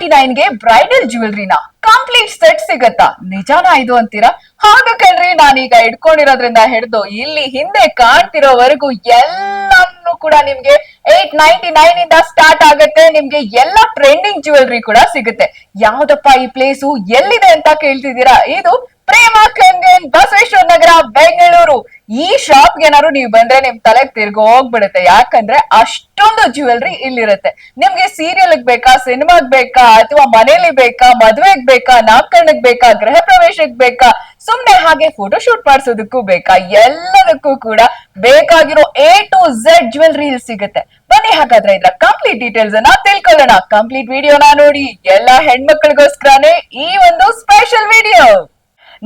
$899ಗೆ bridal ಜ್ಯುವೆಲ್ರಿನ complete set ಸಿಗತ್ತಾ? ನಿಜಾನ ಇದು ಅಂತೀರಾ? ಹೌದು ಕಣ್ರಿ, ನಾನೀಗ ಇಟ್ಕೊಂಡಿರೋದ್ರಿಂದ ಹಿಡಿದು ಇಲ್ಲಿ ಹಿಂದೆ ಕಾಣ್ತಿರೋವರೆಗೂ ಎಲ್ಲಾನು ಕೂಡ ನಿಮ್ಗೆ $899 ಇಂದ ಸ್ಟಾರ್ಟ್ ಆಗುತ್ತೆ. ನಿಮ್ಗೆ ಎಲ್ಲಾ ಟ್ರೆಂಡಿಂಗ್ ಜ್ಯುವೆಲ್ರಿ ಕೂಡ ಸಿಗುತ್ತೆ. ಯಾವ್ದಪ್ಪ ಈ ಪ್ಲೇಸು, ಎಲ್ಲಿದೆ ಅಂತ ಕೇಳ್ತಿದ್ದೀರಾ? ಇದು ಪ್ರೇಮ ಕಂಗನ್, ಬಸವೇಶ್ವರ ನಗರ, ಬೆಂಗಳೂರು. ಈ ಶಾಪ್ ಏನಾದ್ರು ನೀವು ಬಂದ್ರೆ ನಿಮ್ ತಲೆಗ್ ತಿರ್ಗಿ ಹೋಗ್ಬಿಡುತ್ತೆ. ಯಾಕಂದ್ರೆ ಅಷ್ಟೊಂದು ಜ್ಯುವೆಲ್ರಿ ಇಲ್ಲಿರುತ್ತೆ. ನಿಮ್ಗೆ ಸೀರಿಯಲ್ ಬೇಕಾ, ಸಿನಿಮಾಗ್ ಬೇಕಾ, ಅಥವಾ ಮನೇಲಿ ಬೇಕಾ, ಮದ್ವೆಗ್ ಬೇಕಾ, ನಾಮಕರಣಕ್ ಬೇಕಾ, ಗೃಹ ಪ್ರವೇಶಕ್ ಬೇಕಾ, ಸುಮ್ನೆ ಹಾಗೆ ಫೋಟೋ ಶೂಟ್ ಮಾಡ್ಸೋದಕ್ಕೂ ಬೇಕಾ, ಎಲ್ಲದಕ್ಕೂ ಕೂಡ ಬೇಕಾಗಿರೋ A to Z ಜ್ಯುವೆಲ್ರಿ ಇಲ್ಲಿ ಸಿಗುತ್ತೆ. ಬನ್ನಿ ಹಾಗಾದ್ರೆ ಇದ್ರ ಕಂಪ್ಲೀಟ್ ಡೀಟೇಲ್ಸ್ ಅನ್ನ ತಿಳ್ಕೊಳ್ಳೋಣ. ಕಂಪ್ಲೀಟ್ ವಿಡಿಯೋನ ನೋಡಿ. ಎಲ್ಲಾ ಹೆಣ್ಮಕ್ಳಿಗೋಸ್ಕರನೇ ಈ ಒಂದು ಸ್ಪೆಷಲ್ ವಿಡಿಯೋ.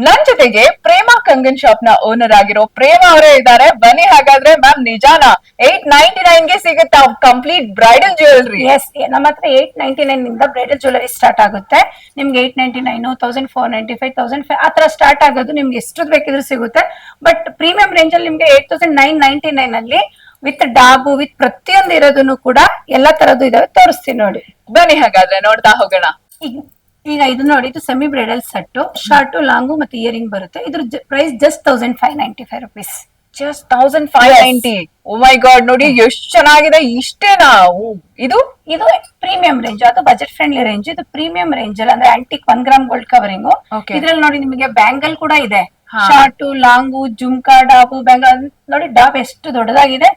ನನ್ ಜೊತೆಗೆ ಪ್ರೇಮ ಕಂಗನ್ ಶಾಪ್ ನ ಓನರ್ ಆಗಿರೋ ಪ್ರೇಮ ಅವರೇ ಇದ್ದಾರೆ. ಬನ್ನಿ ಹಾಗಾದ್ರೆ ಮ್ಯಾಮ್, ನಿಜಾನ $899ಗೆ ಸಿಗುತ್ತಾ ಕಂಪ್ಲೀಟ್ ಬ್ರೈಡಲ್ ಜ್ಯುವೆಲ್ರಿ? ಎಸ್, ನಮ್ಮ ಹತ್ರ $899 ಇಂದ ಬ್ರೈಡಲ್ ಜ್ಯುವೆಲರಿ ಸ್ಟಾರ್ಟ್ ಆಗುತ್ತೆ. ನಿಮ್ಗೆ $899, 1495, 1005 ಆತರ ಸ್ಟಾರ್ಟ್ ಆಗೋದು. ನಿಮ್ಗೆ ಎಷ್ಟು ಬೇಕಿದ್ರು ಸಿಗುತ್ತೆ. ಬಟ್ ಪ್ರೀಮಿಯಂ ರೇಂಜ್ ಅಲ್ಲಿ ನಿಮ್ಗೆ 8999 ಅಲ್ಲಿ ವಿತ್ ಡಾಬು ವಿತ್ ಪ್ರತಿಯೊಂದು ಇರೋದನ್ನು ಕೂಡ ಎಲ್ಲಾ ತರದ್ದು ಇದಾವೆ. ತೋರಿಸ್ತೀನಿ ನೋಡಿ. ಬನ್ನಿ ಹಾಗಾದ್ರೆ ನೋಡ್ತಾ ಹೋಗೋಣ. ಈಗ ಇದು ನೋಡಿ, ಇದು semi bridal set, short, long ಮತ್ತೆ ಇಯರಿಂಗ್ ಬರುತ್ತೆ. ಇದ್ರ price just ₹1595. Just 1590. O my god, ನೋಡಿ ಎಷ್ಟು ಚೆನ್ನಾಗಿದೆ. ಇಷ್ಟೇನಾ? ಇದು ಇದು ಪ್ರೀಮಿಯಂ ರೇಂಜ್, ಅದು ಬಜೆಟ್ ಫ್ರೆಂಡ್ಲಿ ರೇಂಜ್. ಇದು ಪ್ರೀಮಿಯಂ ರೇಂಜ್ ಅಲ್ಲಿ ಅಂದ್ರೆ ಆಂಟಿಕ್ 1 ಗ್ರಾಮ್ ಗೋಲ್ಡ್ ಕವರಿಂಗ್. ಇದ್ರಲ್ಲಿ ನೋಡಿ ನಿಮಗೆ ಬ್ಯಾಂಗಲ್ ಕೂಡ ಇದೆ. ಶಾರ್ಟ್, ಲಾಂಗು, ಜುಮ್ಕಾ, ಡಾಬು, ಬ್ಯಾಂಗಲ್ ನೋಡಿ. ಡಾಬ್ ಎಷ್ಟು ದೊಡ್ಡದಾಗಿದೆ.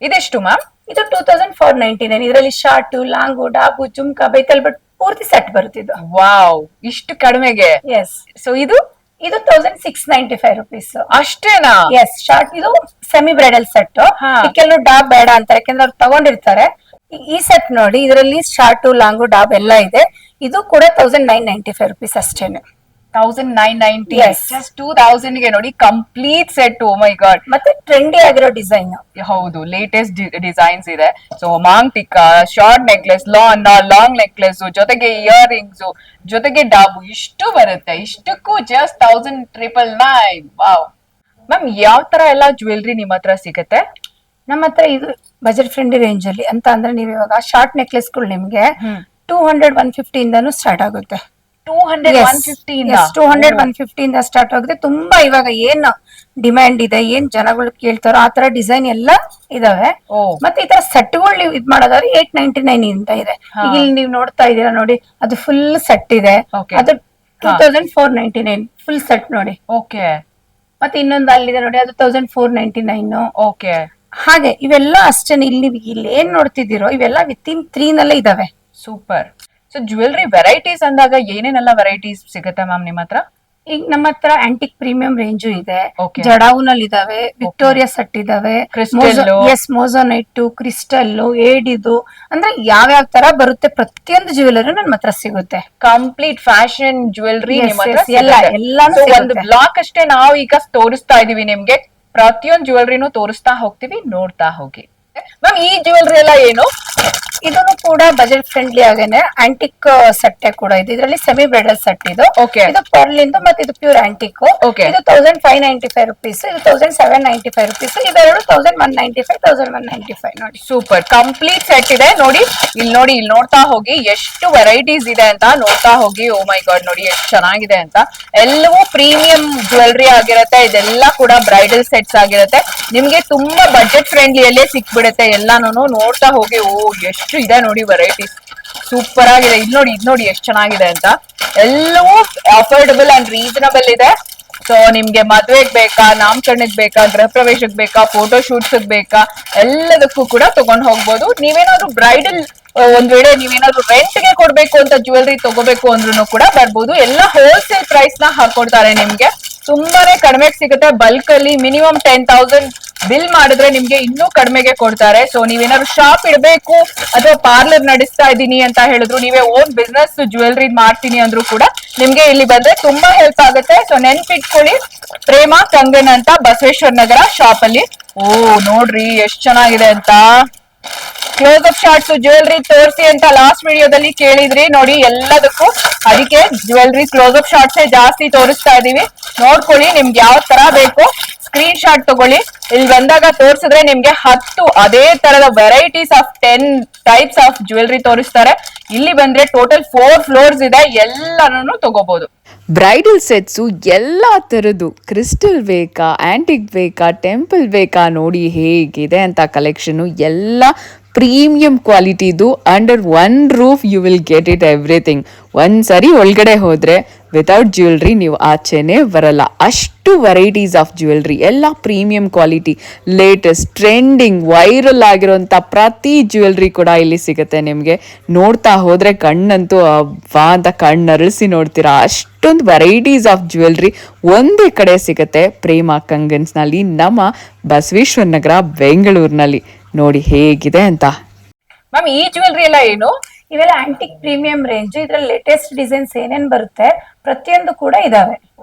ಇದೆಷ್ಟು ಮ್ಯಾಮ್? ಇದು 2499. ಇದರಲ್ಲಿ ಶಾರ್ಟ್, ಲಾಂಗು, ಡಾಬು, ಜುಮ್ಕಾ, ಬೈತಲ್ ಬಟ್ ಪೂರ್ತಿ ಸೆಟ್ ಬರುತ್ತಿದ್ದು. ವಾವ್, ಇಷ್ಟು ಕಡಿಮೆಗೆ? ಎಸ್. ಸೊ ಇದು ₹1695. ಅಷ್ಟೇನಾ? ಎಸ್. ಶಾರ್ಟ್ ಇದು ಸೆಮಿ ಬ್ರೈಡಲ್ ಸೆಟ್. ಕೆಲವು ಡಾಬ್ ಬೇಡ ಅಂತ, ಯಾಕಂದ್ರೆ ಅವ್ರು ತಗೊಂಡಿರ್ತಾರೆ. ಈ ಸೆಟ್ ನೋಡಿ, ಇದರಲ್ಲಿ ಶಾರ್ಟ್, ಲಾಂಗು, ಡಾಬ್ ಎಲ್ಲ ಇದೆ. ಇದು ಕೂಡ ₹1995 ಅಷ್ಟೇನೆ. 1990. ಜಸ್ಟ್ 2000ಗೆ ನೋಡಿ complete set. Oh my god. ಮತ್ತೆ ಟ್ರೆಂಡಿ ಆಗಿರೋ ಡಿಸೈನ್. ಹೌದು, ಲೇಟೆಸ್ಟ್ ಡಿಸೈನ್ಸ್ ಇದೆ. So maang tikka, short necklace, long necklace, ಜೊತೆಗೆ ಇಯರಿಂಗ್ಸ್, ಜೊತೆಗೆ ಡಾಬು, ಇಷ್ಟು ಬರುತ್ತೆ. ಇಷ್ಟಕ್ಕೂ ಜಸ್ಟ್ 1999. ವಾವ್ ಮ್ಯಾಮ್, ಯಾವ ತರ ಎಲ್ಲ ಜ್ಯುವೆಲ್ರಿ ನಿಮ್ ಹತ್ರ ಸಿಗುತ್ತೆ? ನಮ್ಮ ಹತ್ರ ಇದು ಬಜೆಟ್ ಫ್ರೆಂಡ್ಲಿ ರೇಂಜ್ ಅಲ್ಲಿ ಅಂತ ಅಂದ್ರೆ, ನೀವು ಇವಾಗ ಶಾರ್ಟ್ ನೆಕ್ಲೆಸ್ ಗಳು ನಿಮ್ಗೆ 200, 150 ಇಂದಾನು ಸ್ಟಾರ್ಟ್ ಆಗುತ್ತೆ. 200, 150 ಇಂದ ಸ್ಟಾರ್ಟ್ ಆಗುತ್ತೆ. ತುಂಬಾ ಇವಾಗ ಏನ್ ಡಿಮ್ಯಾಂಡ್ ಇದೆ, ಏನ್ ಜನಗಳು ಕೇಳ್ತಾರೋ ಆ ತರ ಡಿಸೈನ್ ಎಲ್ಲ ಇದಾವೆ. ಮತ್ತೆ ಈ ತರ ಸೆಟ್ ಗಳು ನೀವು ಇದ್ ಮಾಡೋದಾದ್ರೆ $899 ಅಂತ ಇದೆ. ಈಗ ಇಲ್ಲಿ ನೀವು ನೋಡ್ತಾ ಇದೀರಾ ನೋಡಿ, ಅದು ಫುಲ್ ಸೆಟ್ ಇದೆ. ಅದು $2499 ಫುಲ್ ಸೆಟ್ ನೋಡಿ. ಓಕೆ. ಮತ್ತೆ ಇನ್ನೊಂದು ಅಲ್ಲಿದೆ ನೋಡಿ, ಅದು $1499. ಓಕೆ. ಹಾಗೆ ಇವೆಲ್ಲ ಅಷ್ಟೇ. ಇಲ್ಲಿ ಏನ್ ನೋಡ್ತಿದ್ದೀರೋ ಇವೆಲ್ಲ ವಿತಿನ್ 3 ನಲ್ಲೇ ಇದಾವೆ. ಸೂಪರ್. ಸೊ ಜ್ಯುವೆಲ್ರಿ ವೆರೈಟೀಸ್ ಅಂದಾಗ ಏನೇನೆಲ್ಲ ವೆರೈಟೀಸ್ ಸಿಗುತ್ತೆ ಮ್ಯಾಮ್ ನಿಮ್ ಹತ್ರ? ಈಗ ನಮ್ಮ ಹತ್ರ ಆಂಟಿಕ್ ಪ್ರೀಮಿಯಂ ರೇಂಜು ಇದೆ, ಜಡಾವುನಲ್ಲಿ ಇದಾವೆ, ವಿಕ್ಟೋರಿಯಾ ಸೆಟ್ ಇದಾವೆ, ಮೋಸೋನೈಟ್, ಕ್ರಿಸ್ಟಲ್, ಏಡಿದು, ಅಂದ್ರೆ ಯಾವ್ಯಾವ ತರ ಬರುತ್ತೆ ಪ್ರತಿಯೊಂದು ಜ್ಯುವೆಲರಿ ನಮ್ಮ ಹತ್ರ ಸಿಗುತ್ತೆ. ಕಂಪ್ಲೀಟ್ ಫ್ಯಾಷನ್ ಜ್ಯುವೆಲ್ರಿ ಎಲ್ಲಾನು ಒಂದು ಬ್ಲಾಕ್ ಅಷ್ಟೇ ನಾವು ಈಗ ತೋರಿಸ್ತಾ ಇದೀವಿ ನಿಮ್ಗೆ. ಪ್ರತಿಯೊಂದು ಜ್ಯುವೆಲ್ರಿನೂ ತೋರಿಸ್ತಾ ಹೋಗ್ತೀವಿ, ನೋಡ್ತಾ ಹೋಗಿ. ಮ್ಯಾಮ್, ಈ ಜ್ಯುವೆಲ್ರಿ ಎಲ್ಲ ಏನು? ಇದನ್ನು ಕೂಡ ಬಜೆಟ್ ಫ್ರೆಂಡ್ಲಿ ಆಗೇನೆ ಆಂಟಿಕ್ ಸೆಟ್ ಕೂಡ ಇದೆ. ಇದರಲ್ಲಿ ಸೆಮಿ ಬ್ರೈಡಲ್ ಸೆಟ್ ಇದು. ಇದು ಪರ್ಲ್ ಇಂದ, ಮತ್ತೆ ಇದು ಪ್ಯೂರ್ ಆಂಟಿಕ್. ಇದು ₹1595. ಇದು ₹1795. ಇವೆರಡು $1195, $1195 ನೋಡಿ. ಸೂಪರ್, ಕಂಪ್ಲೀಟ್ ಸೆಟ್ ಇದೆ ನೋಡಿ. ಇಲ್ಲಿ ನೋಡ್ತಾ ಹೋಗಿ ಎಷ್ಟು ವೆರೈಟೀಸ್ ಇದೆ ಅಂತ ನೋಡ್ತಾ ಹೋಗಿ. ಓ ಮೈ ಗಾಡ್, ನೋಡಿ ಎಷ್ಟು ಚೆನ್ನಾಗಿದೆ ಅಂತ. ಎಲ್ಲವೂ ಪ್ರೀಮಿಯಂ ಜ್ಯುವೆಲ್ರಿ ಆಗಿರುತ್ತೆ. ಇದೆಲ್ಲ ಕೂಡ ಬ್ರೈಡಲ್ ಸೆಟ್ಸ್ ಆಗಿರುತ್ತೆ. ನಿಮ್ಗೆ ತುಂಬಾ ಬಜೆಟ್ ಫ್ರೆಂಡ್ಲಿಯಲ್ಲೇ ಸಿಕ್ಬಿಡುತ್ತೆ ಎಲ್ಲಾನು. ನೋಡ್ತಾ ಹೋಗಿ. ಓ, ಎಷ್ಟು ಇದೆ ನೋಡಿ ವೆರೈಟೀಸ್. ಸೂಪರ್ ಆಗಿದೆ. ಇದ್ ನೋಡಿ ಎಷ್ಟು ಚೆನ್ನಾಗಿದೆ ಅಂತ. ಎಲ್ಲವೂ ಅಫೋರ್ಡಬಲ್ ಅಂಡ್ ರೀಸನಬಲ್ ಇದೆ. ಸೊ ನಿಮ್ಗೆ ಮದ್ವೆಗ್ ಬೇಕಾ, ನಾಮಕರಣಕ್ ಬೇಕಾ, ಗೃಹ ಪ್ರವೇಶಕ್ ಬೇಕಾ, ಫೋಟೋ ಶೂಟ್ಸ್ ಬೇಕಾ, ಎಲ್ಲದಕ್ಕೂ ಕೂಡ ತಗೊಂಡ್ ಹೋಗ್ಬೋದು. ನೀವೇನಾದ್ರು ಬ್ರೈಡಲ್ ಒಂದ್ ವೇಳೆ ನೀವೇನಾದ್ರು ರೆಂಟ್ ಗೆ ಕೊಡ್ಬೇಕು ಅಂತ ಜ್ಯುವೆಲ್ರಿ ತಗೋಬೇಕು ಅಂದ್ರೂ ಕೂಡ ಬರ್ಬೋದು. ಎಲ್ಲ ಹೋಲ್ಸೇಲ್ ಪ್ರೈಸ್ ನ ಹಾಕೊಡ್ತಾರೆ ನಿಮ್ಗೆ. ತುಂಬಾನೇ ಕಡಿಮೆಗೆ ಸಿಗುತ್ತೆ. ಬಲ್ಕ್ ಅಲ್ಲಿ ಮಿನಿಮಮ್ 10,000 ಬಿಲ್ ಮಾಡಿದ್ರೆ ನಿಮ್ಗೆ ಇನ್ನೂ ಕಡಿಮೆಗೆ ಕೊಡ್ತಾರೆ. ಸೊ ನೀವೇನಾದ್ರು ಶಾಪ್ ಇಡಬೇಕು ಅಥವಾ ಪಾರ್ಲರ್ ನಡೆಸ್ತಾ ಇದ್ದೀನಿ ಅಂತ ಹೇಳಿದ್ರು, ನೀವೇ ಓನ್ ಬಿಸ್ನೆಸ್ ಜ್ಯುವೆಲ್ರಿ ಮಾಡ್ತೀನಿ ಅಂದ್ರೂ ಕೂಡ ನಿಮ್ಗೆ ಇಲ್ಲಿ ಬಂದ್ರೆ ತುಂಬಾ ಹೆಲ್ಪ್ ಆಗುತ್ತೆ. ಸೊ ನೆನ್ಪಿಟ್ಕೊಳ್ಳಿ, ಪ್ರೇಮ ಕಂಗನ್ ಅಂತ, ಬಸವೇಶ್ವರ ನಗರ ಶಾಪ್ ಅಲ್ಲಿ. ಓ ನೋಡ್ರಿ ಎಷ್ಟು ಚೆನ್ನಾಗಿದೆ ಅಂತ. ಕ್ಲೋಸ್ ಅಪ್ ಶಾರ್ಟ್ಸ್ ಜ್ಯುವೆಲ್ರಿ ತೋರಿಸಿ ಅಂತ ಲಾಸ್ಟ್ ವಿಡಿಯೋದಲ್ಲಿ ಕೇಳಿದ್ರಿ. ನೋಡಿ ಎಲ್ಲದಕ್ಕೂ ಅದಕ್ಕೆ ಜ್ಯುವೆಲ್ರಿ ಕ್ಲೋಸ್ ಅಪ್ ಶಾರ್ಟ್ಸ್ ಜಾಸ್ತಿ ತೋರಿಸ್ತಾ ಇದೀವಿ. ನೋಡ್ಕೊಳ್ಳಿ, ನಿಮ್ಗೆ ಯಾವ ತರ ಬೇಕು ಸ್ಕ್ರೀನ್ ಶಾಟ್ ತಗೊಳ್ಳಿ. ಇಲ್ಲಿ ಬಂದಾಗ ತೋರಿಸಿದ್ರೆ ನಿಮ್ಗೆ 10 ಅದೇ ತರದ varieties of 10 types of jewellery ತೋರಿಸ್ತಾರೆ. ಇಲ್ಲಿ ಬಂದ್ರೆ ಟೋಟಲ್ 4 ಫ್ಲೋರ್ಸ್ ಇದೆ, ಎಲ್ಲಾನು ತಗೋಬಹುದು. ಬ್ರೈಡಲ್ ಸೆಟ್ಸು ಎಲ್ಲ ಥರದ್ದು ಕ್ರಿಸ್ಟಲ್ ಬೇಕಾ, ಆ್ಯಂಟಿಕ್ ಬೇಕಾ, ಟೆಂಪಲ್ ಬೇಕಾ, ನೋಡಿ ಹೇಗಿದೆ ಅಂತ ಕಲೆಕ್ಷನು ಎಲ್ಲ ಪ್ರೀಮಿಯಂ ಕ್ವಾಲಿಟಿದು. Under one roof you will get it everything. ಒಂದ್ಸರಿ ಒಳಗಡೆ ಹೋದರೆ ವಿತೌಟ್ ಜ್ಯುವೆಲ್ರಿ ನೀವು ಆಚೆನೇ ಬರಲ್ಲ. ಅಷ್ಟು ವೆರೈಟೀಸ್ ಆಫ್ ಜ್ಯುವೆಲ್ರಿ, ಎಲ್ಲ premium quality, latest trending viral ಆಗಿರೋಂಥ ಪ್ರತಿ ಜ್ಯುವೆಲ್ರಿ ಕೂಡ ಇಲ್ಲಿ ಸಿಗುತ್ತೆ ನಿಮಗೆ. ನೋಡ್ತಾ ಹೋದರೆ ಕಣ್ಣಂತೂ ವಾ ಅಂತ ಕಣ್ಣರಳಿಸಿ ನೋಡ್ತೀರಾ. ಅಷ್ಟೊಂದು ವೆರೈಟೀಸ್ ಆಫ್ ಜ್ಯುವೆಲ್ರಿ ಒಂದೇ ಕಡೆ ಸಿಗುತ್ತೆ, ಪ್ರೇಮ ಕಂಗನ್ಸ್ನಲ್ಲಿ, ನಮ್ಮ ಬಸವೇಶ್ವರ ನಗರ, ಬೆಂಗಳೂರಿನಲ್ಲಿ. ನೋಡಿ ಹೇಗಿದೆ ಅಂತ. ಮ್ಯಾಮ್ ಈ ಜ್ಯುವೆಲ್ರಿ ಎಲ್ಲ ಏನು? ಇವೆಲ್ಲ ಆಂಟಿಕ್ ಪ್ರೀಮಿಯಂ ರೇಂಜ್. ಇದ್ರಲ್ಲಿ ಲೇಟೆಸ್ಟ್ ಡಿಸೈನ್ಸ್ ಏನೇನ್ ಬರುತ್ತೆ ಪ್ರತಿಯೊಂದು ಕೂಡ ಇದಾವೆ.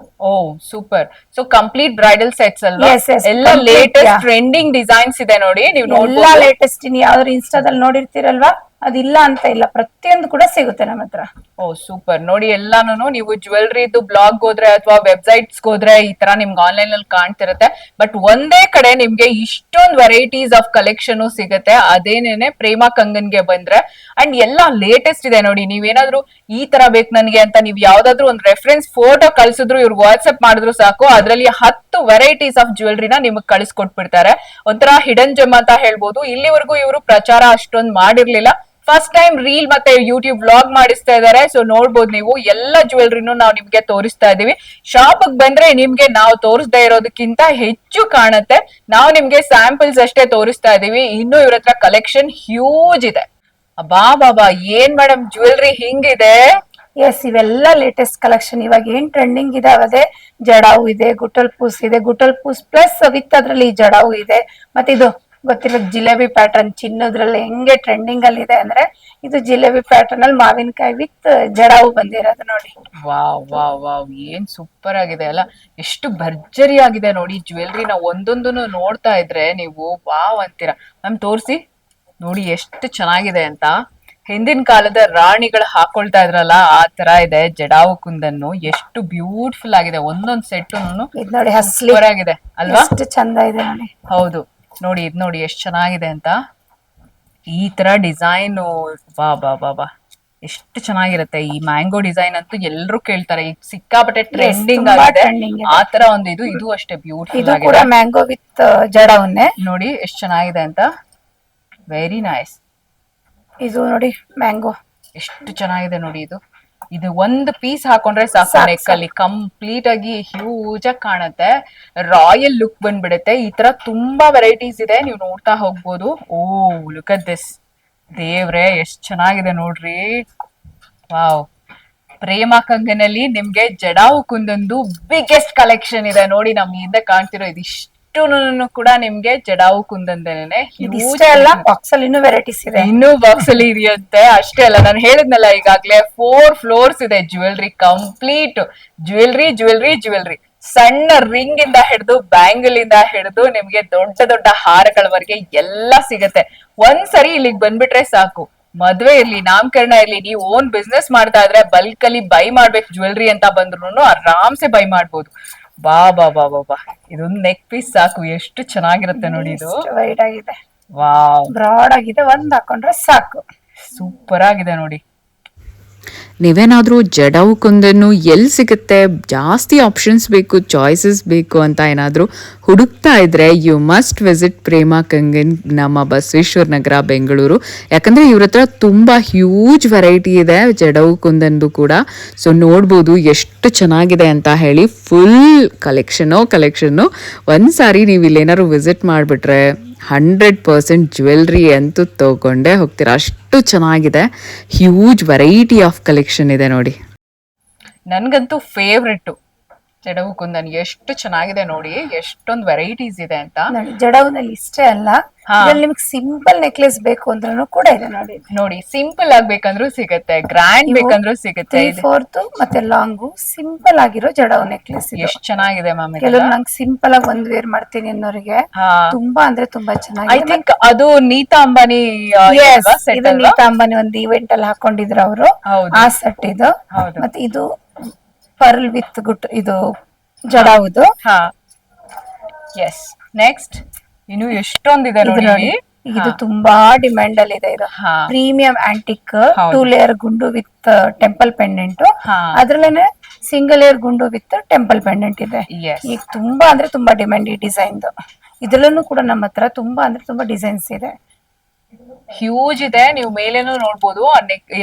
Oh super. So complete bridal sets ಅಲ್ವಾ? Yes, yes, ಎಲ್ಲ complete, latest yeah. Trending designs ಇದೆ ನೋಡಿ. ನೀವು ಎಲ್ಲಾ ನೋಡ್ಬೋದು. ಲೇಟೆಸ್ಟ್ ಯಾವ್ದಾದ್ರು ಇನ್ಸ್ಟಾದಲ್ಲಿ ನೋಡಿರ್ತೀರಲ್ವಾ, ಅದಿಲ್ಲ ಅಂತ ಇಲ್ಲ, ಪ್ರತಿಯೊಂದು ಕೂಡ ಸಿಗುತ್ತೆ ನಮ್ಮ ಹತ್ರ. ಓ ಸೂಪರ್. ನೋಡಿ ಎಲ್ಲಾನು ನೀವು ಜ್ಯುವೆಲ್ರಿದು ಬ್ಲಾಗ್ ಹೋದ್ರೆ ಅಥವಾ ವೆಬ್ಸೈಟ್ಸ್ ಹೋದ್ರೆ ಈ ತರ ನಿಮ್ಗೆ ಆನ್ಲೈನ್ ಅಲ್ಲಿ ಕಾಣ್ತಿರುತ್ತೆ. ಬಟ್ ಒಂದೇ ಕಡೆ ನಿಮ್ಗೆ ಇಷ್ಟೊಂದು ವೆರೈಟೀಸ್ ಆಫ್ ಕಲೆಕ್ಷನ್ ಸಿಗುತ್ತೆ. ಅದೇನೇನೆ ಪ್ರೇಮ ಕಂಗನ್ಗೆ ಬಂದ್ರೆ ಅಂಡ್ ಎಲ್ಲ ಲೇಟೆಸ್ಟ್ ಇದೆ ನೋಡಿ. ನೀವೇನಾದ್ರೂ ಈ ತರ ಬೇಕು ನನ್ಗೆ ಅಂತ ನೀವು ಯಾವ್ದಾದ್ರು ಒಂದು ರೆಫರೆನ್ಸ್ ಫೋಟೋ ಕಳ್ಸಿದ್ರು, ಇವ್ರು ವಾಟ್ಸ್ಆಪ್ ಮಾಡಿದ್ರು ಸಾಕು, ಅದ್ರಲ್ಲಿ 10 ವೆರೈಟೀಸ್ ಆಫ್ ಜ್ಯುವೆಲ್ರಿನ ನಿಮ್ಗೆ ಕಳಿಸ್ಕೊಟ್ಬಿಡ್ತಾರೆ. ಒಂಥರ ಹಿಡನ್ ಜೆಮ್ ಅಂತ ಹೇಳ್ಬೋದು. ಇಲ್ಲಿವರೆಗೂ ಇವರು ಪ್ರಚಾರ ಅಷ್ಟೊಂದು ಮಾಡಿರ್ಲಿಲ್ಲ. ಫಸ್ಟ್ ಟೈಮ್ ರೀಲ್ ಮತ್ತೆ ಯೂಟ್ಯೂಬ್ ವ್ಲಾಗ್ ಮಾಡಿಸ್ತಾ ಇದಾರೆ. ಸೊ ನೋಡ್ಬೋದು ನೀವು ಎಲ್ಲ ಜ್ಯುವೆಲ್ರಿನೂ ನಾವು ನಿಮ್ಗೆ ತೋರಿಸ್ತಾ ಇದೀವಿ. ಶಾಪ್ ಬಂದ್ರೆ ನಿಮ್ಗೆ ನಾವು ತೋರಿಸದೇ ಇರೋದಕ್ಕಿಂತ ಹೆಚ್ಚು ಕಾಣುತ್ತೆ. ನಾವು ನಿಮ್ಗೆ ಸ್ಯಾಂಪಲ್ಸ್ ಅಷ್ಟೇ ತೋರಿಸ್ತಾ ಇದೀವಿ. ಇನ್ನು ಇವ್ರ ಹತ್ರ ಕಲೆಕ್ಷನ್ ಹ್ಯೂಜ್ ಇದೆ. ಬಾ ಬಾಬಾ, ಏನ್ ಮೇಡಮ್ ಜ್ಯುವೆಲ್ರಿ ಹಿಂಗಿದೆ? ಎಸ್, ಇವೆಲ್ಲ ಲೇಟೆಸ್ಟ್ ಕಲೆಕ್ಷನ್. ಇವಾಗ ಏನ್ ಟ್ರೆಂಡಿಂಗ್ ಇದೆ ಅದೇ ಜಡಾವು ಇದೆ, ಗುಟಲ್ ಪೂಸ್ ಇದೆ, ಗುಟಲ್ ಪೂಸ್ ಪ್ಲಸ್ ವಿತ್ ಅದ್ರಲ್ಲಿ ಜಡಾವು ಇದೆ. ಮತ್ತೆ ಇದು ಗೊತ್ತಿರ್ಬೇಕು ಜಿಲೇಬಿ ಪ್ಯಾಟರ್ನ್, ಚಿನ್ನದ್ರಲ್ಲಿ ಹೆಂಗೆ ಟ್ರೆಂಡಿಂಗ್ ಅಲ್ಲಿ ಇದೆ ಅಂದ್ರೆ ಇದು ಜಿಲೇಬಿ ಪ್ಯಾಟರ್ನ್ ಅಲ್ಲಿ ಮಾವಿನಕಾಯಿ ವಿತ್ ಜಡಾವು ಬಂದಿರೋದು ನೋಡಿ. ವಾವ್ ವಾವ್ ವಾವ್, ಏನ್ ಸೂಪರ್ ಆಗಿದೆ ಅಲ್ಲ. ಎಷ್ಟು ಭರ್ಜರಿ ಆಗಿದೆ ನೋಡಿ ಜ್ಯುವೆಲ್ರಿ. ನಾವು ಒಂದೊಂದನ್ನು ನೋಡ್ತಾ ಇದ್ರೆ ನೀವು ವಾವ್ ಅಂತೀರಾ. ಮ್ಯಾಮ್ ತೋರಿಸಿ ನೋಡಿ ಎಷ್ಟು ಚೆನ್ನಾಗಿದೆ ಅಂತ. ಹಿಂದಿನ ಕಾಲದ ರಾಣಿಗಳು ಹಾಕೊಳ್ತಾ ಇದ್ರಲ್ಲ ಆ ತರ ಇದೆ ಜಡಾವು ಕುಂದನ್ನು. ಎಷ್ಟು ಬ್ಯೂಟಿಫುಲ್ ಆಗಿದೆ. ಒಂದೊಂದ್ ಸೆಟ್ ಇದ್ ನೋಡಿ ಹಸ್ಲಿ ಸೂಪರ್ ಆಗಿದೆ ಅಲ್ವಾ? ಎಷ್ಟು ಚಂದ ಇದೆ ನೋಡಿ. ಹೌದು ನೋಡಿ, ಇದ್ ನೋಡಿ ಎಷ್ಟು ಚೆನ್ನಾಗಿದೆ ಅಂತ. ಈ ತರ ಡಿಸೈನ್ ಬಾ ಬಾ ಬಾ ಬಾ, ಎಷ್ಟು ಚೆನ್ನಾಗಿರುತ್ತೆ. ಈ ಮ್ಯಾಂಗೋ ಡಿಸೈನ್ ಅಂತೂ ಎಲ್ರು ಕೇಳ್ತಾರೆ, ಈಗ ಸಿಕ್ಕಾಪಟ್ಟೆ ಟ್ರೆಂಡಿಂಗ್ ತುಂಬಾ ಆಗಿದೆ. trending ಇದೆ. ಆ ತರ ಒಂದು ಇದು ಅಷ್ಟೇ ಬ್ಯೂಟಿಫುಲ್ ಇದು ಕೂಡ ಆಗಿದೆ. ಮ್ಯಾಂಗೋ ವಿತ್ ಜಡಾವನ್ನೇ ನೋಡಿ ಎಷ್ಟು ಚೆನ್ನಾಗಿದೆ ಅಂತ. Very nice. ಇದು ನೋಡಿ ಮ್ಯಾಂಗೋ ಎಷ್ಟು ಚೆನ್ನಾಗಿದೆ ನೋಡಿ. ಇದು ಒಂದು ಪೀಸ್ ಹಾಕೊಂಡ್ರೆ ಸಾಕು, ನೆಕ್ ಅಲ್ಲಿ ಕಂಪ್ಲೀಟ್ ಆಗಿ ಹ್ಯೂಜ್ ಆಗಿ ಕಾಣುತ್ತೆ. ರಾಯಲ್ ಲುಕ್ ಬಂದ್ಬಿಡುತ್ತೆ. ಈ ತರ ತುಂಬಾ ವೆರೈಟೀಸ್ ಇದೆ, ನೀವು ನೋಡ್ತಾ ಹೋಗ್ಬೋದು. ಓ ಲುಕ್ ಅಟ್ ದಿಸ್. ದೇವ್ರೆ ಎಷ್ಟು ಚೆನ್ನಾಗಿದೆ ನೋಡ್ರಿ. ವಾವ್. ಪ್ರೇಮ ಕಂಗನಲ್ಲಿ ನಿಮ್ಗೆ ಜಡಾವು ಕುಂದೊಂದು ಬಿಗ್ಗೆಸ್ಟ್ ಕಲೆಕ್ಷನ್ ಇದೆ ನೋಡಿ. ನಮ್ ಹಿಂದೆ ಕಾಣ್ತಿರೋ ಇದಿಷ್ಟು ಕೂಡ ನಿಮ್ಗೆ ಜಡಾವು ಕುಂದಂದೇನೆ ಇಷ್ಟೇ ಅಲ್ಲ, ಬಾಕ್ಸ್ ಅಲ್ಲಿ ಇನ್ನೂ ವೆರೈಟೀಸ್ ಇದೆ. ಇನ್ನೂ ಬಾಕ್ಸ್ ಅಲ್ಲಿ ಇದೆಯಂತೆ. ಅಷ್ಟೇ ಅಲ್ಲ, ನಾನು ಹೇಳಿದ್ನಲ್ಲ ಈಗಾಗ್ಲೇ 4 ಫ್ಲೋರ್ಸ್ ಇದೆ jewellery. Complete jewellery jewellery jewellery. ಸಣ್ಣ ರಿಂಗ್ ಇಂದ ಹಿಡಿದು ಬ್ಯಾಂಗಲ್ ಇಂದ ಹಿಡಿದು ನಿಮ್ಗೆ ದೊಡ್ಡ ದೊಡ್ಡ ಹಾರಗಳವರೆಗೆ ಎಲ್ಲ ಸಿಗತ್ತೆ. ಒಂದ್ಸರಿ ಇಲ್ಲಿಗೆ ಬಂದ್ಬಿಟ್ರೆ ಸಾಕು. ಮದ್ವೆ ಇರ್ಲಿ, ನಾಮಕರಣ ಇರ್ಲಿ, ನೀವು ಓನ್ ಬಿಸ್ನೆಸ್ ಮಾಡ್ತಾ ಇದ್ರೆ ಬಲ್ಕ್ ಅಲ್ಲಿ ಬೈ ಮಾಡ್ಬೇಕು ಜ್ಯುವೆಲ್ರಿ ಅಂತ ಬಂದ್ರು ಆರಾಮ್ಸೆ ಬೈ ಮಾಡ್ಬೋದು. ಬಾ ಬಾ ಬಾ ಬಾ ಬಾ, ಇದೊಂದು ನೆಕ್ ಪೀಸ್ ಸಾಕು. ಎಷ್ಟು ಚೆನ್ನಾಗಿರುತ್ತೆ ನೋಡಿ ಇದು. ವೈಡ್ ಆಗಿದೆ, ವಾವ್, ಬ್ರಾಡ್ ಆಗಿದೆ. ಒಂದ್ ಹಾಕೊಂಡ್ರೆ ಸಾಕು. ಸೂಪರ್ ಆಗಿದೆ ನೋಡಿ. ನೀವೇನಾದರೂ ಜಡಾವು ಕುಂದನ್ನು ಎಲ್ಲಿ ಸಿಗುತ್ತೆ, ಜಾಸ್ತಿ ಆಪ್ಷನ್ಸ್ ಬೇಕು, ಚಾಯ್ಸಸ್ ಬೇಕು ಅಂತ ಏನಾದರೂ ಹುಡುಕ್ತಾ ಇದ್ರೆ ಯು ಮಸ್ಟ್ ವಿಸಿಟ್ ಪ್ರೇಮ ಕಂಗನ್, ನಮ್ಮ ಬಸವೇಶ್ವರ ನಗರ, ಬೆಂಗಳೂರು. ಯಾಕಂದರೆ ಇವ್ರ ಹತ್ರ ತುಂಬ ಹ್ಯೂಜ್ ವೆರೈಟಿ ಇದೆ ಜಡಾವು ಕುಂದನ್ದು ಕೂಡ. ಸೊ ನೋಡ್ಬೋದು ಎಷ್ಟು ಚೆನ್ನಾಗಿದೆ ಅಂತ ಹೇಳಿ. Full collection. ಒಂದು ಸಾರಿ ನೀವು ಇಲ್ಲೇನಾದ್ರು ವಿಸಿಟ್ ಮಾಡಿಬಿಟ್ರೆ 100% ಜ್ಯುವೆಲ್ರಿ ಅಂತೂ ತಗೊಂಡೇ ಹೋಗ್ತೀರಾ. ಅಷ್ಟು ಚೆನ್ನಾಗಿದೆ. ಹ್ಯೂಜ್ ವೆರೈಟಿ ಆಫ್ ಕಲೆಕ್ಷನ್ ಇದೆ ನೋಡಿ. ನನ್ಗಂತೂ ಫೇವ್ರೆಟ್ ಜಡವು ಕುಂದನ್. ಎಷ್ಟು ಚೆನ್ನಾಗಿದೆ ನೋಡಿ, ಎಷ್ಟೊಂದು ವೆರೈಟೀಸ್ ಇದೆ ಅಂತ. ನೋಡಿ ಜಡಾವ್ನಲ್ಲಿ ಇಷ್ಟೇ ಅಲ್ಲ, ಇದ್ರಲ್ಲಿ ನಿಮ್ಗೆ ಸಿಂಪಲ್ ನೆಕ್ಲೆಸ್ ಬೇಕು ಅಂದ್ರೂ ಕೂಡ ಇದೆ ನೋಡಿ. ನೋಡಿ ಸಿಂಪಲ್ ಆಗ್ಬೇಕಂದ್ರೂ ಸಿಗತ್ತೆ, ಗ್ರ್ಯಾಂಡ್ ಬೇಕಂದ್ರೂ ಸಿಗತ್ತೆ. 3/4 ಮತ್ತೆ ಲಾಂಗು ಸಿಂಪಲ್ ಆಗಿರೋ ಜಡಾವ್ ನೆಕ್ಲೆಸ್. ಎಷ್ಟು ಚೆನ್ನಾಗಿದೆ ಮ್ಯಾಮ್. ಕೆಲವ್ರು ನಂಗೆ ಸಿಂಪಲ್ ಆಗಿ ಒಂದ್ ವೇರ್ ಮಾಡ್ತೀನಿ ಅನ್ನೋರಿಗೆ ತುಂಬಾ ಅಂದ್ರೆ ತುಂಬಾ ಐ ಚೆನ್ನಾಗಿದೆ. ಥಿಂಕ್ ಅದು ನೀತಾ ಅಂಬಾನಿ ಇದು ನೀತಾ ಅಂಬಾನಿ ಒಂದು ಇವೆಂಟ್ ಅಲ್ಲಿ ಹಾಕೊಂಡಿದ್ರು ಅವರು, ಆ ಸೆಟ್ ಇದು. ಮತ್ತೆ ಇದು ಪರ್ಲ್ ವಿತ್ ಗುಟ್ ಇದು ಜಡಾವುದು. ಎಸ್ ನೆಕ್ಸ್ಟ್ ಇನ್ನು ಎಷ್ಟೊಂದಿದೆ ಇದು ನೋಡಿ ನೋಡಿ, ಇದು ತುಂಬಾ ಡಿಮ್ಯಾಂಡ್ ಅಲ್ಲಿ ಇದೆ. ಇದು ಹಾ. ಪ್ರೀಮಿಯಂ ಆಂಟಿಕ್ ಹೌದು. 2 ಲೇಯರ್ ಗುಂಡು ವಿತ್ ಟೆಂಪಲ್ ಪೆಂಡೆಂಟ್, ಹಾ. ಅದ್ರಲ್ಲೇನೆ ಸಿಂಗಲ್ ಲೇಯರ್ ಗುಂಡು ವಿತ್ ಟೆಂಪಲ್ ಪೆಂಡೆಂಟ್ ಇದೆ. Yes. ಈಗ ತುಂಬಾ ಅಂದ್ರೆ ತುಂಬಾ ಡಿಮ್ಯಾಂಡ್ ಈ ಡಿಸೈನ್. ಇದ್ರಲ್ಲೂ ಕೂಡ ನಮ್ಮ ಹತ್ರ ತುಂಬಾ ಅಂದ್ರೆ ತುಂಬಾ ಡಿಸೈನ್ಸ್ ಇದೆ. ಹ್ಯೂಜ್ ಇದೆ, ನೀವು ಮೇಲೇನು ನೋಡ್ಬೋದು.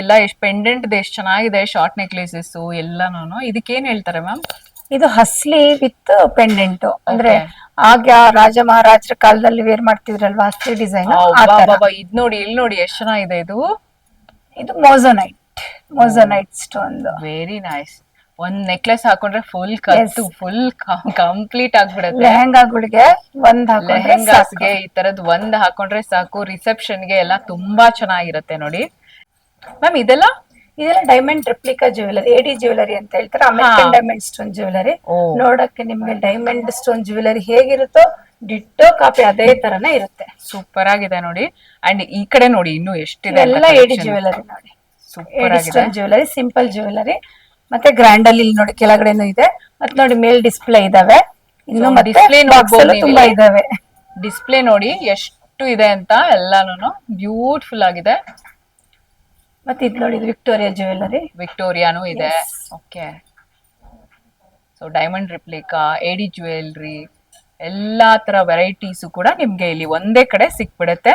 ಎಲ್ಲ ಎಷ್ಟು ಪೆಂಡೆಂಟ್ ಎಷ್ಟು ಚೆನ್ನಾಗಿದೆ, ಶಾರ್ಟ್ ನೆಕ್ಲೇಸಸ್ ಎಲ್ಲಾನು. ಇದಕ್ಕೆ ಏನ್ ಹೇಳ್ತಾರೆ ಮ್ಯಾಮ್? ಇದು ಹಸ್ಲಿ ವಿತ್ ಪೆಂಡೆಂಟ್, ಅಂದ್ರೆ Okay. ಆಗ ರಾಜ ಮಹಾರಾಜರ ಕಾಲದಲ್ಲಿ ವೇರ್ ಮಾಡ್ತಿದ್ರಲ್ವಾ ಹಸ್ಲಿ ಡಿಸೈನ್. ಇದ್ ನೋಡಿ, ಇಲ್ಲಿ ನೋಡಿ ಎಷ್ಟು ಚೆನ್ನಾಗಿದೆ ಇದು. ಇದು ಮೋಸನೈಟ್ ಸ್ಟೋನ್. Very nice. ಒಂದ್ ನೆಕ್ಲೆಸ್ ಹಾಕೊಂಡ್ರೆ ಫುಲ್ ಕತ್ತು, ಫುಲ್ ಕಂಪ್ಲೀಟ್ ಆಗ್ಬಿಡುತ್ತೆ. ಲೆಹಂಗಾಗಳಿಗೆ ಒಂದ್ ಲೆಹೆಂಗಾಸ್ಗೆ ಈ ತರದ್ ಒಂದ್ ಹಾಕೊಂಡ್ರೆ ಸಾಕು. ರಿಸೆಪ್ಷನ್ಗೆ ಎಲ್ಲ ತುಂಬಾ ಚೆನ್ನಾಗಿರುತ್ತೆ ನೋಡಿ ಮ್ಯಾಮ್. ಇದೆಲ್ಲ diamond replica jewellery, AD jewellery ಅಂತ ಹೇಳ್ತಾರೆ. American diamond stone jewellery. ನೋಡಕ್ಕೆ ನಿಮ್ಗೆ ಡೈಮಂಡ್ ಸ್ಟೋನ್ ಜ್ಯುವೆಲರಿ ಹೇಗಿರುತ್ತೋ ಡಿಟ್ಟೋ ಕಾಪಿ ಅದೇ ತರನೇ ಇರುತ್ತೆ. ಸೂಪರ್ ಆಗಿದೆ ನೋಡಿ. ಅಂಡ್ ಈ ಕಡೆ ನೋಡಿ ಇನ್ನು ಎಷ್ಟಿದೆ. ಎಲ್ಲ AD ಜ್ಯುವೆಲರಿ ನೋಡಿ. ಸೂಪರ್ ಆಗಿದೆ. Stone jewellery, simple jewellery. ಮತ್ತೆ ಗ್ರ್ಯಾಂಡ್ ಅಲ್ಲಿ ಇಲ್ಲಿ ನೋಡಿ ಕೆಳಗಡೆನೂ ಇದೆ. ಮತ್ತೆ ನೋಡಿ ಮೇಲ್ ಡಿಸ್ಪ್ಲೇ ಇದಾವೆ. ಇನ್ನು ಮತ್ತೆ ಡಿಸ್ಪ್ಲೇ ಬಾಕ್ಸ್ ಅಲ್ಲೂ ತುಂಬಾ ಇದಾವೆ. ಡಿಸ್ಪ್ಲೇ ನೋಡಿ ಎಷ್ಟು ಇದೆ ಅಂತ ಎಲ್ಲಾನು. ಬ್ಯೂಟಿಫುಲ್ ಆಗಿದೆ. ಮತ್ತೆ ಇದು ನೋಡಿ, ವಿಕ್ಟೋರಿಯಾ ಜ್ಯುವೆಲರಿ. ವಿಕ್ಟೋರಿಯಾನು ಇದೆ. Okay. So diamond replica, AD jewellery, ಎಲ್ಲಾ ತರ ವೆರೈಟೀಸು ಕೂಡ ನಿಮ್ಗೆ ಇಲ್ಲಿ ಒಂದೇ ಕಡೆ ಸಿಕ್ಬಿಡುತ್ತೆ.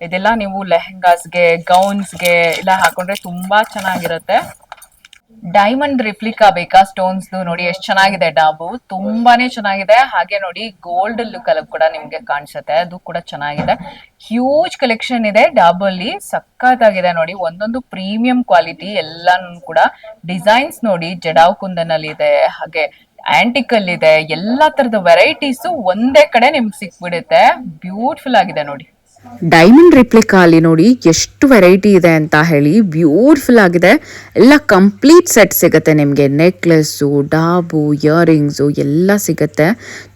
ಇದೆಲ್ಲ ನೀವು ಲೆಹೆಂಗಾಸ್ಗೆ, ಗೌನ್ಸ್ಗೆ ಎಲ್ಲ ಹಾಕೊಂಡ್ರೆ ತುಂಬಾ ಚೆನ್ನಾಗಿರುತ್ತೆ. ಡೈಮಂಡ್ ರಿಪ್ಲಿಕಾ ಬೇಕಾ ಸ್ಟೋನ್ಸ್ ನೋಡಿ ಎಷ್ಟು ಚೆನ್ನಾಗಿದೆ. ಡಾಬು ತುಂಬಾನೇ ಚೆನ್ನಾಗಿದೆ. ಹಾಗೆ ನೋಡಿ ಗೋಲ್ಡ್ ಲುಕ್ ಅಲ್ಲಿ ಕೂಡ ನಿಮ್ಗೆ ಕಾಣಿಸುತ್ತೆ, ಅದು ಕೂಡ ಚೆನ್ನಾಗಿದೆ. ಹ್ಯೂಜ್ ಕಲೆಕ್ಷನ್ ಇದೆ ಡಾಬಲ್ಲಿ, ಸಖತ್ತಾಗಿದೆ ನೋಡಿ. ಒಂದೊಂದು ಪ್ರೀಮಿಯಂ ಕ್ವಾಲಿಟಿ ಎಲ್ಲಾನು ಕೂಡ. ಡಿಸೈನ್ಸ್ ನೋಡಿ, ಜಡಾವ್ ಕುಂದನ್ ಅಲ್ಲಿ ಇದೆ, ಹಾಗೆ ಆಂಟಿಕ್ ಅಲ್ಲಿ ಇದೆ. ಎಲ್ಲಾ ತರದ ವೆರೈಟೀಸ್ ಒಂದೇ ಕಡೆ ನಿಮ್ಗೆ ಸಿಕ್ಬಿಡುತ್ತೆ. ಬ್ಯೂಟಿಫುಲ್ ಆಗಿದೆ ನೋಡಿ. ಡೈಮಂಡ್ ರಿಪ್ಲಿಕಾ ಅಲ್ಲಿ ನೋಡಿ ಎಷ್ಟು ವೆರೈಟಿ ಇದೆ ಅಂತ ಹೇಳಿ. ಬ್ಯೂಟಿಫುಲ್ ಆಗಿದೆ. ಎಲ್ಲ ಕಂಪ್ಲೀಟ್ ಸೆಟ್ ಸಿಗುತ್ತೆ ನಿಮಗೆ. ನೆಕ್ಲೆಸ್ಸು, ಡಾಬು, ಇಯರಿಂಗ್ಸು ಎಲ್ಲ ಸಿಗುತ್ತೆ.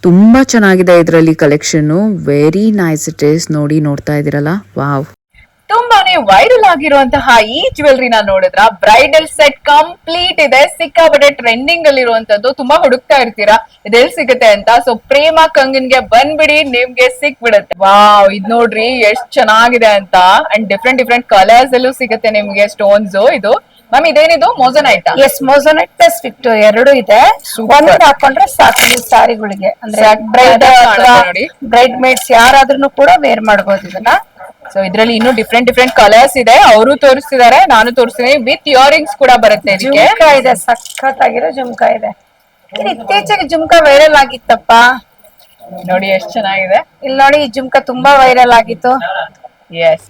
ತುಂಬ ಚೆನ್ನಾಗಿದೆ ಇದರಲ್ಲಿ collection. Very nice it is. ನೋಡಿ, ನೋಡ್ತಾ ಇದ್ದೀರಲ್ಲ, ವಾವ್. ತುಂಬಾನೇ ವೈರಲ್ ಆಗಿರುವಂತಹ ಈ ಜ್ಯುವೆಲ್ರಿನ ನೋಡಿದ್ರ, ಬ್ರೈಡಲ್ ಸೆಟ್ ಕಂಪ್ಲೀಟ್ ಇದೆ. ಸಿಕ್ಕಾಪಟ್ಟೆ ಟ್ರೆಂಡಿಂಗ್ ಅಲ್ಲಿ ಇರುವಂತದ್ದು. ತುಂಬಾ ಹುಡುಕ್ತಾ ಇರ್ತೀರಾ ಇದೆಲ್ ಸಿಗುತ್ತೆ ಅಂತ. ಸೊ ಪ್ರೇಮ ಕಂಗನ್ಗೆ ಬಂದ್ಬಿಡಿ, ನಿಮ್ಗೆ ಸಿಕ್ಬಿಡುತ್ತೆ. ವಾವ್, ಇದ್ ನೋಡ್ರಿ ಎಷ್ಟ್ ಚೆನ್ನಾಗಿದೆ ಅಂತ. ಅಂಡ್ ಡಿಫ್ರೆಂಟ್ ಡಿಫ್ರೆಂಟ್ ಕಲರ್ಸ್ ಅಲ್ಲೂ ಸಿಗುತ್ತೆ ನಿಮ್ಗೆ ಸ್ಟೋನ್ಸ್. ಇದು ಮ್ಯಾಮ್ ಇದೇನಿದು moissanite? Yes, moissanite plus Victoria ಎರಡು ಇದೆ. ಒಂದ್ ಹಾಕೊಂಡ್ರೆ ಸಾಕು ಸಾರಿಗಳಿಗೆ. ಅಂದ್ರೆ ಬ್ರೈಡ್ ಮೇಡ್ಸ್ ಯಾರಾದ್ರೂ ಕೂಡ ವೇರ್ ಮಾಡಬಹುದು ಇದನ್ನ. ಸೊ ಇದ್ರಲ್ಲಿ ಇನ್ನು ಡಿಫ್ರೆಂಟ್ ಡಿಫ್ರೆಂಟ್ ಕಲರ್ಸ್ ಇದೆ. ಅವರು ತೋರಿಸ್ತಿದ್ದಾರೆ, ನಾನು ತೋರಿಸ್ತೀನಿ. ವಿತ್ ಇಯರಿಂಗ್ಸ್ ಕೂಡ ಬರುತ್ತೆ. ಜುಮ್ಕಾ ಇದೆ, ಸಖತ್ತಾಗಿರೋ ಜುಮ್ಕಾ ಇದೆ. ಇದು ಇತ್ತೀಚೆಗೆ ಜುಮ್ಕಾ ವೈರಲ್ ಆಗಿತ್ತಪ್ಪ. ನೋಡಿ ಎಷ್ಟು ಚೆನ್ನಾಗಿದೆ. ಇಲ್ಲಿ ನೋಡಿ, ಈ ಜುಮ್ಕಾ ತುಂಬಾ ವೈರಲ್ ಆಗಿತ್ತು. ಎಸ್,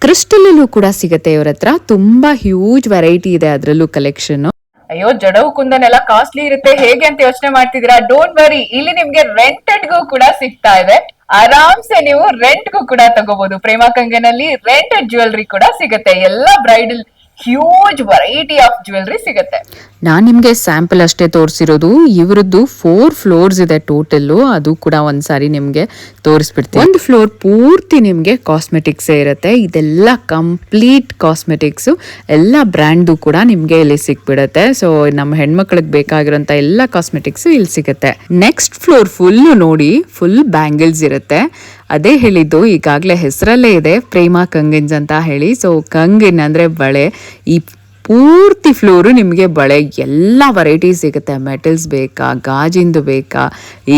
ಕ್ರಿಸ್ಟಲಲ್ಲೂ ಕೂಡ ಸಿಗುತ್ತೆ ಇವ್ರ ಹತ್ರ. ತುಂಬಾ ಹ್ಯೂಜ್ ವೆರೈಟಿ ಇದೆ ಅದರಲ್ಲೂ ಕಲೆಕ್ಷನ್. ಅಯ್ಯೋ, ಜಡವು ಕುಂದನ್ ಎಲ್ಲ ಕಾಸ್ಟ್ಲಿ ಇರುತ್ತೆ ಹೇಗೆ ಅಂತ ಯೋಚನೆ ಮಾಡ್ತಿದ್ದೀರಾ? ಡೋಂಟ್ ವರಿ, ಇಲ್ಲಿ ನಿಮ್ಗೆ ರೆಂಟೆಡ್ಗೂ ಕೂಡ ಸಿಗ್ತಾ ಇದೆ. ಆರಾಮ್ಸೆ ನೀವು ರೆಂಟ್ಗೂ ಕೂಡ ತಗೋಬಹುದು. ಪ್ರೇಮ ಕಂಗನಲ್ಲಿ ರೆಂಟೆಡ್ ಜ್ಯುವೆಲ್ರಿ ಕೂಡ ಸಿಗುತ್ತೆ. ಎಲ್ಲ bridal huge variety of jewellery ಸಿಗುತ್ತೆ. ನಾನು ನಿಮಗೆ ಸ್ಯಾಂಪಲ್ ಅಷ್ಟೇ ತೋರಿಸಿರೋದು. ಇವ್ರದ್ದು 4 ಫ್ಲೋರ್ಸ್ ಇದೆ ಟೋಟಲ್ಲು. ಅದು ಕೂಡ ಒಂದ್ಸಾರಿ ನಿಮಗೆ ತೋರಿಸ್ಬಿಡ್ತೀನಿ. ಒಂದು ಫ್ಲೋರ್ ಪೂರ್ತಿ ನಿಮಗೆ ಕಾಸ್ಮೆಟಿಕ್ಸೇ ಇರುತ್ತೆ. ಇದೆಲ್ಲ ಕಂಪ್ಲೀಟ್ ಕಾಸ್ಮೆಟಿಕ್ಸು, ಎಲ್ಲ ಬ್ರ್ಯಾಂಡು ಕೂಡ ನಿಮಗೆ ಇಲ್ಲಿ ಸಿಕ್ಬಿಡುತ್ತೆ. ಸೊ ನಮ್ಮ ಹೆಣ್ಮಕ್ಳಿಗೆ ಬೇಕಾಗಿರೋಂಥ ಎಲ್ಲ ಕಾಸ್ಮೆಟಿಕ್ಸು ಇಲ್ಲಿ ಸಿಗುತ್ತೆ. ನೆಕ್ಸ್ಟ್ ಫ್ಲೋರ್ ಫುಲ್ಲು ನೋಡಿ, ಫುಲ್ ಬ್ಯಾಂಗಲ್ಸ್ ಇರುತ್ತೆ. ಅದೇ ಹೇಳಿದ್ದು, ಈಗಾಗಲೇ ಹೆಸರಲ್ಲೇ ಇದೆ ಪ್ರೇಮ ಕಂಗನ್ಸ್ ಅಂತ ಹೇಳಿ. ಸೊ ಕಂಗನ್ ಅಂದರೆ ಬಳೆ. ಈ ಪೂರ್ತಿ ಫ್ಲೋರು ನಿಮಗೆ ಬಳೆ ಎಲ್ಲ ವೆರೈಟೀಸ್ ಸಿಗುತ್ತೆ. ಮೆಟಲ್ಸ್ ಬೇಕಾ, ಗಾಜಿಂದು ಬೇಕಾ,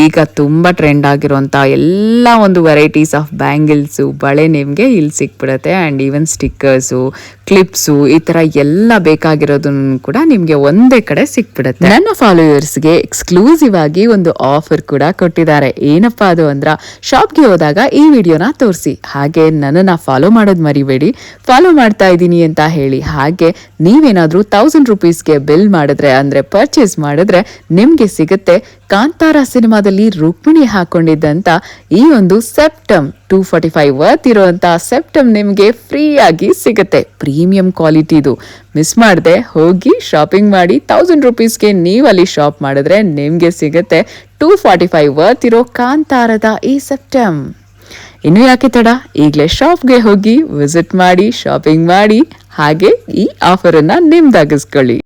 ಈಗ ತುಂಬ ಟ್ರೆಂಡ್ ಆಗಿರುವಂಥ ಎಲ್ಲ ಒಂದು ವೆರೈಟೀಸ್ ಆಫ್ ಬ್ಯಾಂಗಲ್ಸು, ಬಳೆ ನಿಮಗೆ ಇಲ್ಲಿ ಸಿಕ್ಬಿಡುತ್ತೆ. ಆ್ಯಂಡ್ ಈವನ್ ಸ್ಟಿಕ್ಕರ್ಸು, ಕ್ಲಿಪ್ಸು, ಈ ಥರ ಎಲ್ಲ ಬೇಕಾಗಿರೋದನ್ನು ಕೂಡ ನಿಮಗೆ ಒಂದೇ ಕಡೆ ಸಿಕ್ಬಿಡುತ್ತೆ. ನನ್ನ ಫಾಲೋಯರ್ಸ್ಗೆ ಎಕ್ಸ್ಕ್ಲೂಸಿವ್ ಆಗಿ ಒಂದು ಆಫರ್ ಕೂಡ ಕೊಟ್ಟಿದ್ದಾರೆ. ಏನಪ್ಪಾ ಅದು ಅಂದ್ರೆ, ಶಾಪ್ಗೆ ಹೋದಾಗ ಈ ವಿಡಿಯೋನ ತೋರಿಸಿ, ಹಾಗೆ ನನ್ನನ್ನು ಫಾಲೋ ಮಾಡೋದು ಮರಿಬೇಡಿ. ಫಾಲೋ ಮಾಡ್ತಾ ಇದ್ದೀನಿ ಅಂತ ಹೇಳಿ. ಹಾಗೆ ನೀವೇನಾದ್ರೂ 1000 ರೂಪೀಸ್ಗೆ ಬಿಲ್ ಮಾಡಿದ್ರೆ, ಅಂದ್ರೆ ಪರ್ಚೇಸ್ ಮಾಡಿದ್ರೆ, ನಿಮ್ಗೆ ಸಿಗುತ್ತೆ ಕಾಂತಾರ ಸಿನಿಮಾದಲ್ಲಿ ರುಕ್ಮಿಣಿ ಹಾಕೊಂಡಿದ್ದಂತ ಈ ಒಂದು ಸೆಪ್ಟಮ್ 245 ವರ್ತ್ ಇರುವಂತ ಸೆಪ್ಟಮ್ ನಿಮ್ಗೆ ಫ್ರೀ ಆಗಿ ಸಿಗುತ್ತೆ. ಪ್ರೀಮಿಯಂ ಕ್ವಾಲಿಟಿದು. ಮಿಸ್ ಮಾಡದೆ ಹೋಗಿ ಶಾಪಿಂಗ್ ಮಾಡಿ. 1000 ರೂಪೀಸ್ಗೆ ನೀವು ಅಲ್ಲಿ ಶಾಪ್ ಮಾಡಿದ್ರೆ ನಿಮ್ಗೆ ಸಿಗುತ್ತೆ 245 ವರ್ತ್ ಇರೋ ಕಾಂತಾರದ ಈ ಸೆಪ್ಟಮ್. ಇನ್ನು ಯಾಕೆ ತಡ, ಈಗಲೇ ಶಾಪ್ಗೆ ಹೋಗಿ ವಿಸಿಟ್ ಮಾಡಿ, ಶಾಪಿಂಗ್ ಮಾಡಿ, ಹಾಗೆ ಈ ಆಫರನ್ನು ನಿಮ್ದಾಗಿಸ್ಕೊಳ್ಳಿ.